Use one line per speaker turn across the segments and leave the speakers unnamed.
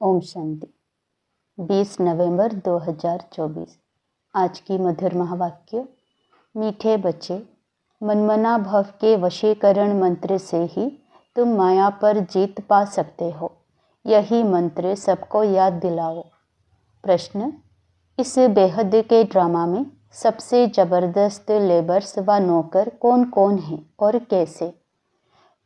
ओम शांति। 20 नवंबर 2024। आज की मधुर महावाक्य। मीठे बच्चे, मनमना भव के वशीकरण मंत्र से ही तुम माया पर जीत पा सकते हो। यही मंत्र सबको याद दिलाओ। प्रश्न। इस बेहद के ड्रामा में सबसे ज़बरदस्त लेबर्स व नौकर कौन कौन हैं और कैसे?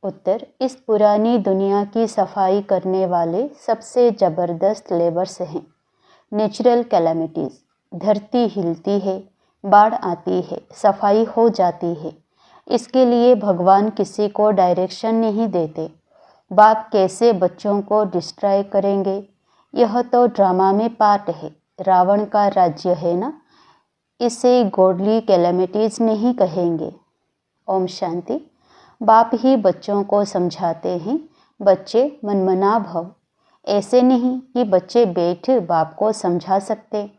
उत्तर। इस पुरानी दुनिया की सफाई करने वाले सबसे ज़बरदस्त लेबर्स हैं। नेचुरल कैलामिटीज़, धरती हिलती है, बाढ़ आती है, सफाई हो जाती है, इसके लिए भगवान किसी को डायरेक्शन नहीं देते। बाप कैसे बच्चों को डिस्ट्रॉय करेंगे, यह तो ड्रामा में पार्ट है। रावण का राज्य है ना, इसे गॉडली कैलामिटीज़ नहीं कहेंगे। ओम शांति। बाप ही बच्चों को समझाते हैं, बच्चे मनमना भव। ऐसे नहीं कि बच्चे बैठ बाप को समझा सकते।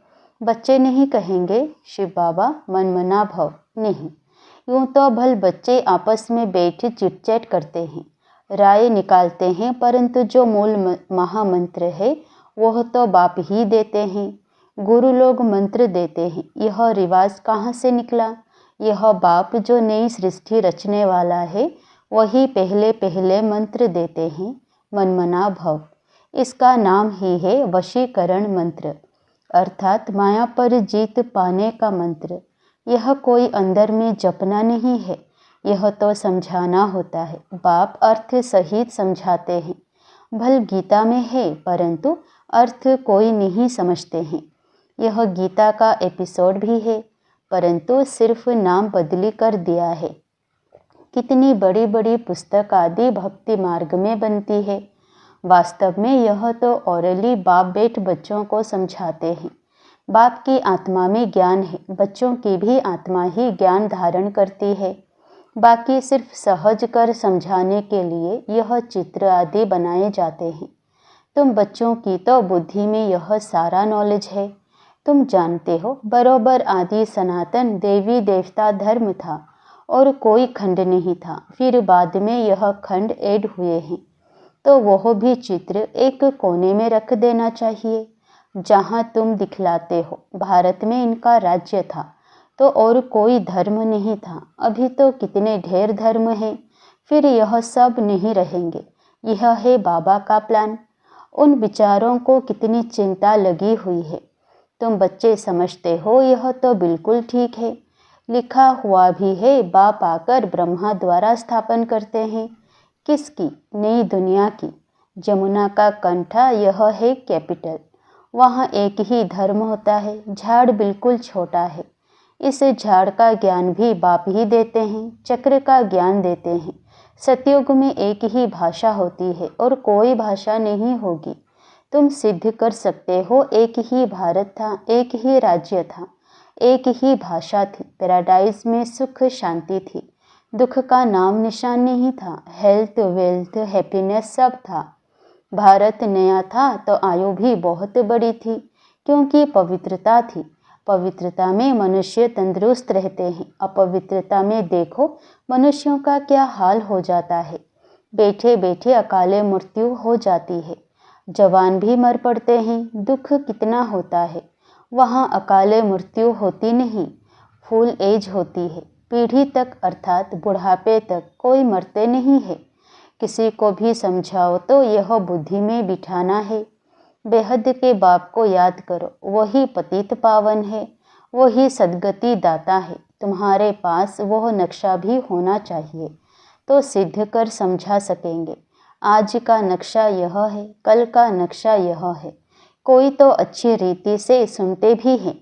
बच्चे नहीं कहेंगे शिव बाबा मनमना भव, नहीं। यूँ तो भल बच्चे आपस में बैठ चिटचैट करते हैं, राय निकालते हैं, परंतु जो मूल महामंत्र है वह तो बाप ही देते हैं। गुरु लोग मंत्र देते हैं। यह रिवाज कहाँ से निकला? यह बाप जो नई सृष्टि रचने वाला है वही पहले पहले मंत्र देते हैं, मनमना भव। इसका नाम ही है वशीकरण मंत्र, अर्थात माया पर जीत पाने का मंत्र। यह कोई अंदर में जपना नहीं है, यह तो समझाना होता है। बाप अर्थ सहित समझाते हैं। भल गीता में है, परंतु अर्थ कोई नहीं समझते हैं। यह गीता का एपिसोड भी है, परंतु सिर्फ नाम बदली कर दिया है। कितनी बड़ी बड़ी पुस्तक आदि भक्ति मार्ग में बनती है। वास्तव में यह तो ओरली बाप बैठ बच्चों को समझाते हैं। बाप की आत्मा में ज्ञान है, बच्चों की भी आत्मा ही ज्ञान धारण करती है। बाकी सिर्फ सहज कर समझाने के लिए यह चित्र आदि बनाए जाते हैं। तुम बच्चों की तो बुद्धि में यह सारा नॉलेज है। तुम जानते हो बरोबर आदि सनातन देवी देवता धर्म था और कोई खंड नहीं था। फिर बाद में यह खंड ऐड हुए हैं, तो वह भी चित्र एक कोने में रख देना चाहिए जहाँ तुम दिखलाते हो भारत में इनका राज्य था तो और कोई धर्म नहीं था। अभी तो कितने ढेर धर्म हैं, फिर यह सब नहीं रहेंगे। यह है बाबा का प्लान। उन विचारों को कितनी चिंता लगी हुई है। तुम बच्चे समझते हो यह तो बिल्कुल ठीक है। लिखा हुआ भी है, बाप आकर ब्रह्मा द्वारा स्थापन करते हैं। किसकी? नई दुनिया की। जमुना का कंठा यह है कैपिटल। वहाँ एक ही धर्म होता है। झाड़ बिल्कुल छोटा है। इस झाड़ का ज्ञान भी बाप ही देते हैं। चक्र का ज्ञान देते हैं। सतयुग में एक ही भाषा होती है और कोई भाषा नहीं होगी। तुम सिद्ध कर सकते हो एक ही भारत था, एक ही राज्य था, एक ही भाषा थी। पैराडाइज में सुख शांति थी, दुख का नाम निशान नहीं था। हेल्थ वेल्थ हैप्पीनेस सब था। भारत नया था तो आयु भी बहुत बड़ी थी, क्योंकि पवित्रता थी। पवित्रता में मनुष्य तंदुरुस्त रहते हैं। अपवित्रता में देखो मनुष्यों का क्या हाल हो जाता है। बैठे बैठे अकाले मृत्यु हो जाती है। जवान भी मर पड़ते हैं। दुख कितना होता है। वहाँ अकाले मृत्यु होती नहीं, फुल एज होती है। पीढ़ी तक अर्थात बुढ़ापे तक कोई मरते नहीं है। किसी को भी समझाओ तो यह बुद्धि में बिठाना है। बेहद के बाप को याद करो, वही पतित पावन है, वही सद्गति दाता है। तुम्हारे पास वह नक्शा भी होना चाहिए तो सिद्ध कर समझा सकेंगे। आज का नक्शा यह है, कल का नक्शा यह है। कोई तो अच्छी रीति से सुनते भी हैं।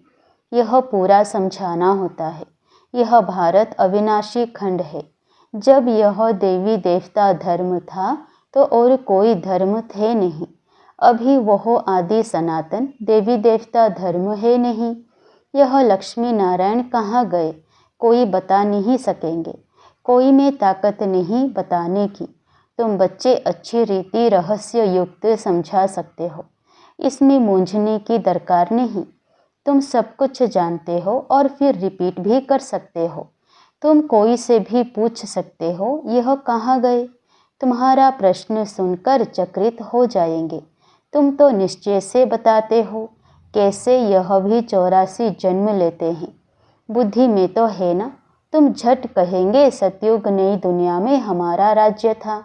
यह पूरा समझाना होता है। यह भारत अविनाशी खंड है। जब यह देवी देवता धर्म था तो और कोई धर्म थे नहीं। अभी वह आदि सनातन देवी देवता धर्म है नहीं। यह लक्ष्मी नारायण कहाँ गए, कोई बता नहीं सकेंगे। कोई में ताकत नहीं बताने की। तुम बच्चे अच्छी रीति रहस्य युक्त समझा सकते हो। इसमें मूंझने की दरकार नहीं। तुम सब कुछ जानते हो और फिर रिपीट भी कर सकते हो। तुम कोई से भी पूछ सकते हो यह कहाँ गए। तुम्हारा प्रश्न सुनकर चकित हो जाएंगे। तुम तो निश्चय से बताते हो, कैसे यह भी 84 जन्म लेते हैं। बुद्धि में तो है ना। तुम झट कहेंगे सतयुग नई दुनिया में हमारा राज्य था।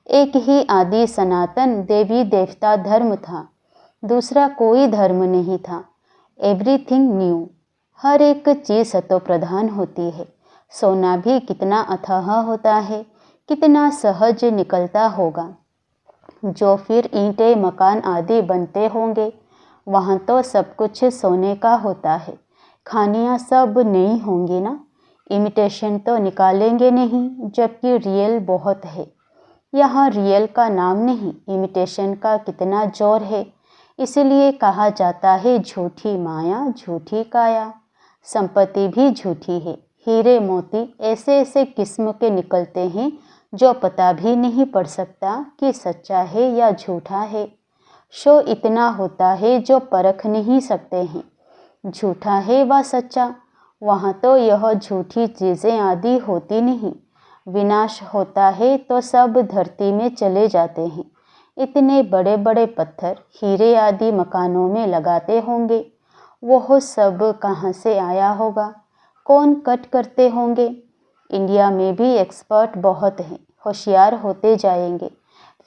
एक ही आदि सनातन देवी देवता धर्म था, दूसरा कोई धर्म नहीं था। Everything new. हर एक चीज़ सतो प्रधान होती है। सोना भी कितना अथाह होता है, कितना सहज निकलता होगा। जो फिर ईंटें मकान आदि बनते होंगे, वहाँ तो सब कुछ सोने का होता है। खानियाँ सब नई होंगी ना। इमिटेशन तो निकालेंगे नहीं, जबकि रियल बहुत है। यहाँ रियल का नाम नहीं, इमिटेशन का कितना जोर है। इसलिए कहा जाता है झूठी माया झूठी काया। संपत्ति भी झूठी है। हीरे मोती ऐसे ऐसे किस्म के निकलते हैं जो पता भी नहीं पड़ सकता कि सच्चा है या झूठा है। शो इतना होता है जो परख नहीं सकते हैं, झूठा है व सच्चा। वहाँ तो यह झूठी चीज़ें आदि होती नहीं। विनाश होता है तो सब धरती में चले जाते हैं। इतने बड़े बड़े पत्थर हीरे आदि मकानों में लगाते होंगे, वह सब कहाँ से आया होगा? कौन कट करते होंगे? इंडिया में भी एक्सपर्ट बहुत हैं, होशियार होते जाएंगे,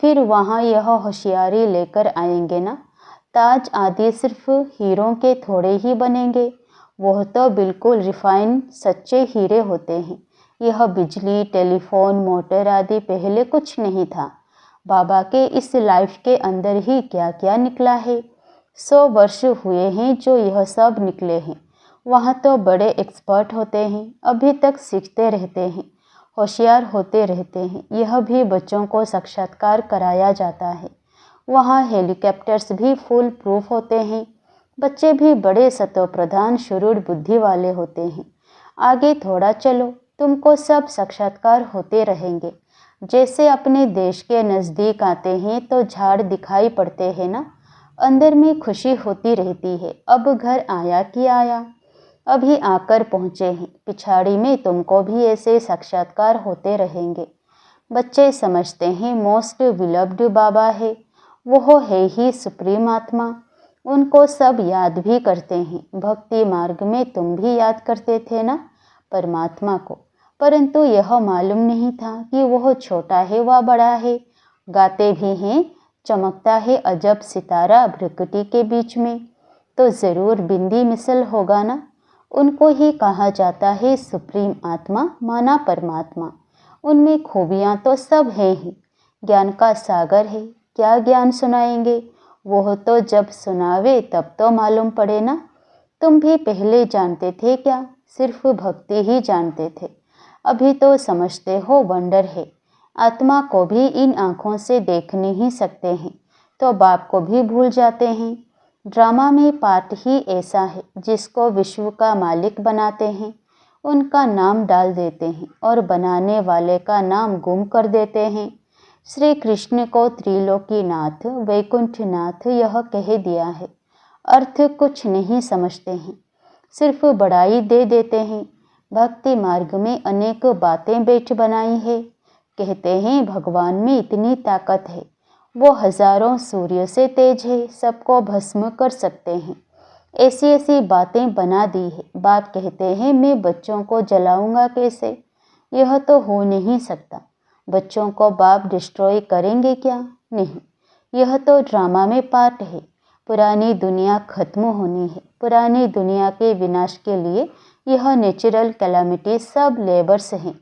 फिर वहाँ यह होशियारी लेकर आएंगे ना। ताज आदि सिर्फ हीरों के थोड़े ही बनेंगे, वह तो बिल्कुल रिफाइन सच्चे हीरे होते हैं। यह बिजली टेलीफोन मोटर आदि पहले कुछ नहीं था। बाबा के इस लाइफ के अंदर ही क्या क्या निकला है। 100 वर्ष हुए हैं जो यह सब निकले हैं। वहाँ तो बड़े एक्सपर्ट होते हैं, अभी तक सीखते रहते हैं, होशियार होते रहते हैं। यह भी बच्चों को साक्षात्कार कराया जाता है। वहाँ हेलीकॉप्टर्स भी फुल प्रूफ होते हैं। बच्चे भी बड़े सतोप्रधान शुरूर बुद्धि वाले होते हैं। आगे थोड़ा चलो, तुमको सब साक्षात्कार होते रहेंगे। जैसे अपने देश के नज़दीक आते हैं तो झाड़ दिखाई पड़ते हैं ना, अंदर में खुशी होती रहती है। अब घर आया कि आया, अभी आकर पहुँचे हैं। पिछाड़ी में तुमको भी ऐसे साक्षात्कार होते रहेंगे। बच्चे समझते हैं मोस्ट विलव्ड बाबा है, वो है ही सुप्रीम आत्मा। उनको सब याद भी करते हैं। भक्ति मार्ग में तुम भी याद करते थे ना परमात्मा को, परंतु यह मालूम नहीं था कि वह छोटा है व बड़ा है। गाते भी हैं, चमकता है अजब सितारा भ्रकुटी के बीच में, तो ज़रूर बिंदी मिसल होगा ना। उनको ही कहा जाता है सुप्रीम आत्मा माना परमात्मा। उनमें खूबियाँ तो सब हैं ही। ज्ञान का सागर है, क्या ज्ञान सुनाएंगे? वह तो जब सुनावे तब तो मालूम पड़े ना। तुम भी पहले जानते थे क्या? सिर्फ भक्ति ही जानते थे। अभी तो समझते हो वंडर है। आत्मा को भी इन आँखों से देख नहीं सकते हैं, तो बाप को भी भूल जाते हैं। ड्रामा में पार्ट ही ऐसा है, जिसको विश्व का मालिक बनाते हैं, उनका नाम डाल देते हैं और बनाने वाले का नाम गुम कर देते हैं। श्री कृष्ण को त्रिलोकीनाथ वैकुंठनाथ यह कह दिया है। अर्थ कुछ नहीं समझते हैं, सिर्फ बड़ाई दे देते हैं। भक्ति मार्ग में अनेक बातें बैठ बनाई है। कहते हैं भगवान में इतनी ताकत है, वो हजारों सूर्य से तेज है, सबको भस्म कर सकते हैं। ऐसी ऐसी बातें बना दी है। बाप कहते हैं मैं बच्चों को जलाऊंगा कैसे? यह तो हो नहीं सकता। बच्चों को बाप डिस्ट्रॉय करेंगे क्या? नहीं, यह तो ड्रामा में पार्ट है। पुरानी दुनिया खत्म होनी है। पुरानी दुनिया के विनाश के लिए यह नेचुरल कैलामिटी सब लेबर्स हैं।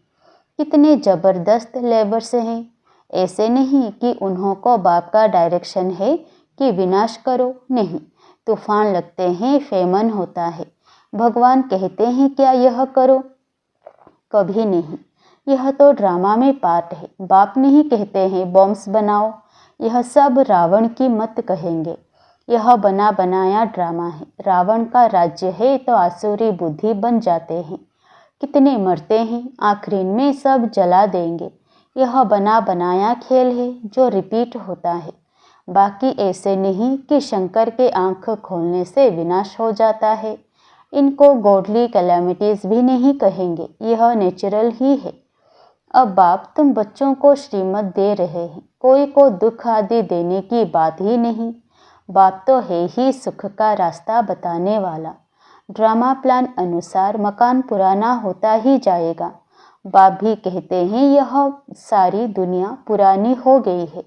कितने ज़बरदस्त लेबर्स हैं। ऐसे नहीं कि उन्हों को बाप का डायरेक्शन है कि विनाश करो, नहीं। तूफान लगते हैं, फेमन होता है, भगवान कहते हैं क्या यह करो? कभी नहीं। यह तो ड्रामा में पार्ट है। बाप नहीं कहते हैं बॉम्ब्स बनाओ, यह सब रावण की मत कहेंगे। यह बना बनाया ड्रामा है। रावण का राज्य है तो आसुरी बुद्धि बन जाते हैं। कितने मरते हैं, आखिरी में सब जला देंगे। यह बना बनाया खेल है जो रिपीट होता है। बाकी ऐसे नहीं कि शंकर के आंख खोलने से विनाश हो जाता है। इनको गॉडली कैलामिटीज़ भी नहीं कहेंगे, यह नेचुरल ही है। अब बाप तुम बच्चों को श्रीमत दे रहे हैं, कोई को दुख आदि देने की बात ही नहीं। बाप तो है ही सुख का रास्ता बताने वाला। ड्रामा प्लान अनुसार मकान पुराना होता ही जाएगा। बाप भी कहते हैं यह सारी दुनिया पुरानी हो गई है,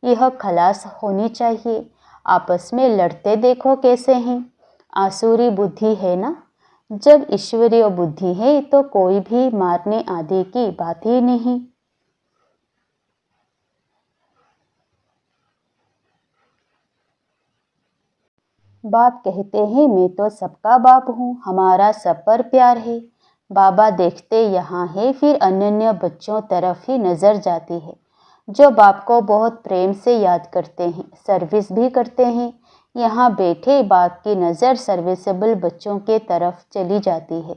यह खलास होनी चाहिए। आपस में लड़ते देखो कैसे हैं। आसुरी बुद्धि है ना। जब ईश्वरीय बुद्धि है तो कोई भी मारने आदि की बात ही नहीं। बाप कहते हैं मैं तो सबका बाप हूँ, हमारा सब पर प्यार है। बाबा देखते यहाँ है, फिर अन्य बच्चों तरफ ही नजर जाती है जो बाप को बहुत प्रेम से याद करते हैं, सर्विस भी करते हैं। यहाँ बैठे बाप की नज़र सर्विसेबल बच्चों के तरफ चली जाती है।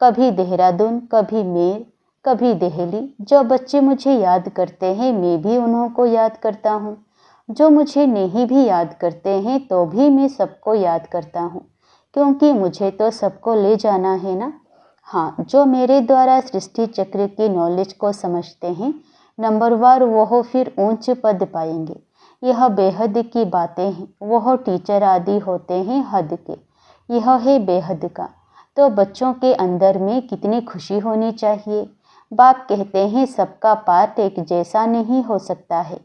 कभी देहरादून, कभी मेर, कभी दिल्ली। जो बच्चे मुझे याद करते हैं मैं भी उन्हों को याद करता हूँ। जो मुझे नहीं भी याद करते हैं तो भी मैं सबको याद करता हूँ, क्योंकि मुझे तो सबको ले जाना है ना। हाँ, जो मेरे द्वारा सृष्टि चक्र की नॉलेज को समझते हैं नंबरवार, वह फिर ऊंच पद पाएंगे। यह बेहद की बातें हैं। वह टीचर आदि होते हैं हद के, यह है बेहद का। तो बच्चों के अंदर में कितनी खुशी होनी चाहिए। बाप कहते हैं सबका पार्ट एक जैसा नहीं हो सकता है।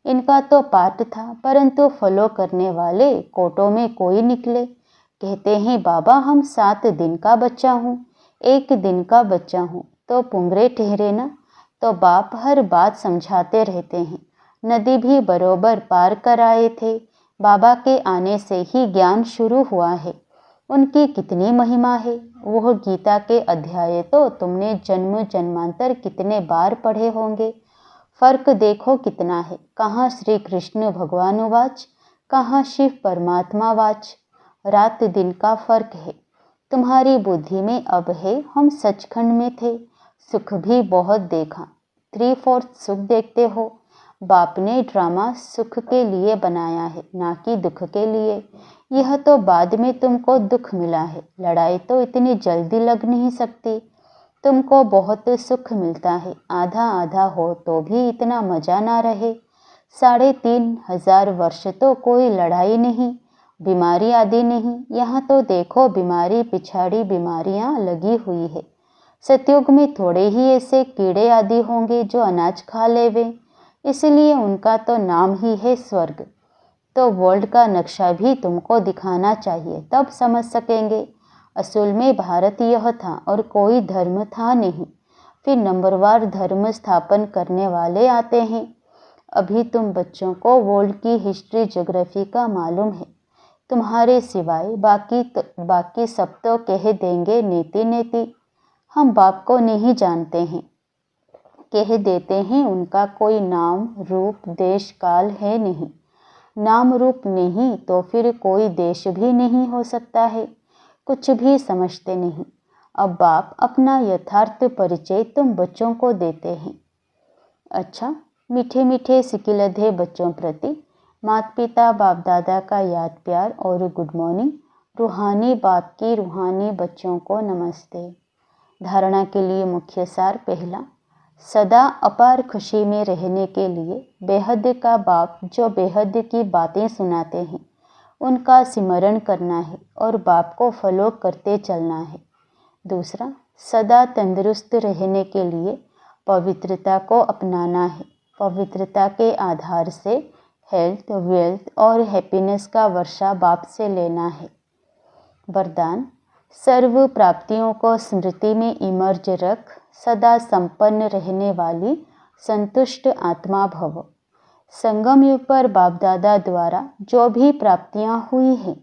इनका तो पार्ट था, परंतु फॉलो करने वाले कोटों में कोई निकले। कहते हैं बाबा हम 7 दिन का बच्चा हूँ, 1 दिन का बच्चा हूँ, तो पुंगरे ठहरे ना। तो बाप हर बात समझाते रहते हैं। नदी भी बरोबर पार कर आए थे। बाबा के आने से ही ज्ञान शुरू हुआ है। उनकी कितनी महिमा है। वह गीता के अध्याय तो तुमने जन्म जन्मांतर कितने बार पढ़े होंगे। फर्क देखो कितना है। कहाँ श्री कृष्ण भगवान वाच, कहाँ शिव परमात्मा वाच। रात दिन का फर्क है। तुम्हारी बुद्धि में अब है, हम सचखंड में थे, सुख भी बहुत देखा। 3/4 सुख देखते हो। बाप ने ड्रामा सुख के लिए बनाया है, ना कि दुख के लिए। यह तो बाद में तुमको दुख मिला है। लड़ाई तो इतनी जल्दी लग नहीं सकती। तुमको बहुत सुख मिलता है, आधा आधा हो तो भी इतना मजा ना रहे। 3,500 वर्ष तो कोई लड़ाई नहीं, बीमारी आदि नहीं। यहाँ तो देखो बीमारी पिछाड़ी बीमारियाँ लगी हुई है। सतयुग में थोड़े ही ऐसे कीड़े आदि होंगे जो अनाज खा लेवे, इसलिए उनका तो नाम ही है स्वर्ग। तो वर्ल्ड का नक्शा भी तुमको दिखाना चाहिए, तब समझ सकेंगे। असल में भारत यह था और कोई धर्म था नहीं। फिर नंबरवार धर्म स्थापन करने वाले आते हैं। अभी तुम बच्चों को वर्ल्ड की हिस्ट्री ज्योग्राफी का मालूम है, तुम्हारे सिवाय बाकी सब तो कह देंगे नेति नेति। हम बाप को नहीं जानते हैं, कह देते हैं उनका कोई नाम रूप देश काल है नहीं। नाम रूप नहीं तो फिर कोई देश भी नहीं हो सकता है। कुछ भी समझते नहीं। अब बाप अपना यथार्थ परिचय तुम बच्चों को देते हैं। अच्छा, मीठे मीठे सिकिलधे बच्चों प्रति माता पिता बाप दादा का याद प्यार और गुड मॉर्निंग। रूहानी बाप की रूहानी बच्चों को नमस्ते। धारणा के लिए मुख्य सार पहला, सदा अपार खुशी में रहने के लिए बेहद का बाप जो बेहद की बातें सुनाते हैं उनका स्मरण करना है और बाप को फॉलो करते चलना है। दूसरा, सदा तंदुरुस्त रहने के लिए पवित्रता को अपनाना है। पवित्रता के आधार से हेल्थ, वेल्थ और हैप्पीनेस का वर्षा बाप से लेना है। वरदान, सर्व प्राप्तियों को स्मृति में इमर्ज रख, सदा संपन्न रहने वाली संतुष्ट आत्मा भव। संगम युग पर बाप दादा द्वारा जो भी प्राप्तियां हुई हैं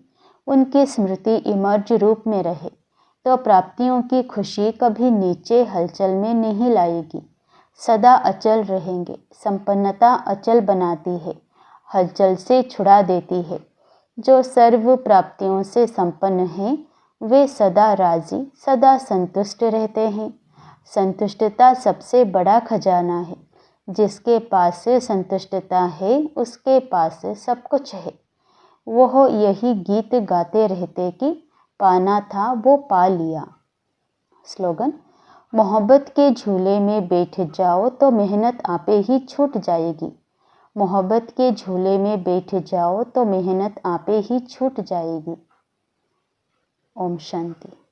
उनकी स्मृति इमर्ज रूप में रहे तो प्राप्तियों की खुशी कभी नीचे हलचल में नहीं लाएगी। सदा अचल रहेंगे। संपन्नता अचल बनाती है, हलचल से छुड़ा देती है। जो सर्व प्राप्तियों से संपन्न हैं वे सदा राजी, सदा संतुष्ट रहते हैं। संतुष्टता सबसे बड़ा खजाना है। जिसके पास संतुष्टता है उसके पास सब कुछ है। वह यही गीत गाते रहते कि पाना था वो पा लिया। स्लोगन, मोहब्बत के झूले में बैठ जाओ तो मेहनत आपे ही छूट जाएगी। मोहब्बत के झूले में बैठ जाओ तो मेहनत आपे ही छूट जाएगी। ओम शांति।